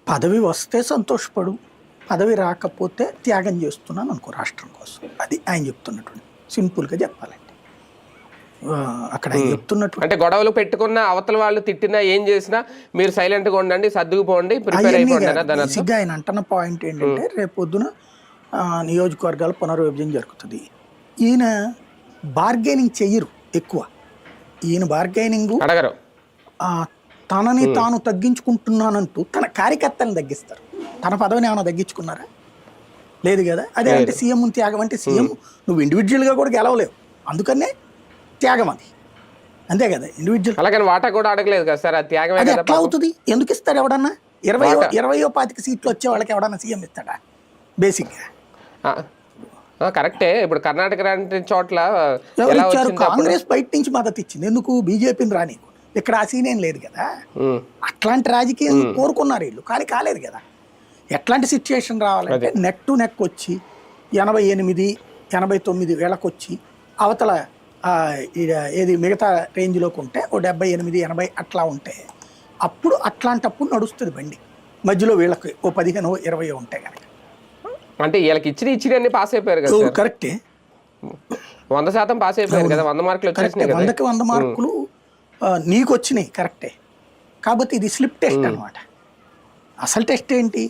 పదవి వస్తే సంతోషపడు, పదవి రాకపోతే త్యాగం చేస్తున్నాను అనుకో రాష్ట్రం కోసం. అది ఆయన చెప్తున్నటువంటి సింపుల్గా చెప్పాలంటే. అక్కడ ఆయన చెప్తున్నట్టు అంటే గొడవలు పెట్టుకున్న అవతల వాళ్ళు తిట్టినా ఏం చేసినా మీరు సైలెంట్గా ఉండండి, సర్దుకుపోండి, ప్రిపేర్ అయిపోండి. బేసిక్గా ఆయన అంటున్న పాయింట్ ఏంటంటే రేపు పొద్దున నియోజకవర్గాల పునర్విభజన జరుగుతుంది. ఈయన బార్గెనింగ్ చెయ్యరు ఎక్కువ. ఈయన బార్గెనింగ్ అడగరు. తనని తాను తగ్గించుకుంటున్నానంటూ తన కార్యకర్తలను తగ్గిస్తారు. తన పదవిని ఏమైనా తగ్గించుకున్నారా? లేదు కదా. అదే అంటే సీఎం త్యాగం అంటే సీఎం నువ్వు ఇండివిజువల్గా కూడా గెలవలేవు, అందుకనే త్యాగం అది. అంతే కదా, ఇండివిజువల్. అలాగే వాటా కూడా అడగలేదు కదా సార్, అది త్యాగం. అది ఎట్లా అవుతుంది? ఎందుకు ఇస్తాడు ఎవడన్నా? 20-25 సీట్లు వచ్చే వాళ్ళకి ఎవడన్నా సీఎం ఇస్తాడా? బేసిక్గా కరెక్టే. ఇప్పుడు కర్ణాటక లాంటి చోట్ల కాంగ్రెస్ బయట నుంచి మద్దతు ఇచ్చింది, ఎందుకు బీజేపీని రాని. ఇక్కడ ఆ సీన్ ఏం లేదు కదా. అట్లాంటి రాజకీయం కోరుకున్నారు వీళ్ళు, కానీ కాలేదు కదా. ఎట్లాంటి సిచ్యుయేషన్ రావాలంటే నెక్ టు నెక్ వచ్చి 88-89 వేలకు వచ్చి అవతల ఏది మిగతా రేంజ్లోకి ఉంటే ఓ 78-80 అట్లా ఉంటే అప్పుడు అట్లాంటప్పుడు నడుస్తుంది బండి. మధ్యలో వీళ్ళకి ఓ 15-20 ఉంటాయి కనుక. అంటే వీళ్ళకి ఇచ్చిన పాస్ అయిపోయారు కదా. కరెక్టే, 100% పాస్ అయిపోయారు కదా. 100 మార్కులు వచ్చేసినాయి. 100కి 100 మార్కులు నీకు వచ్చినాయి, కరెక్టే. కాబట్టి ఇది స్లిప్ టెస్ట్ అనమాట. అసలు టెస్ట్ ఏంటి?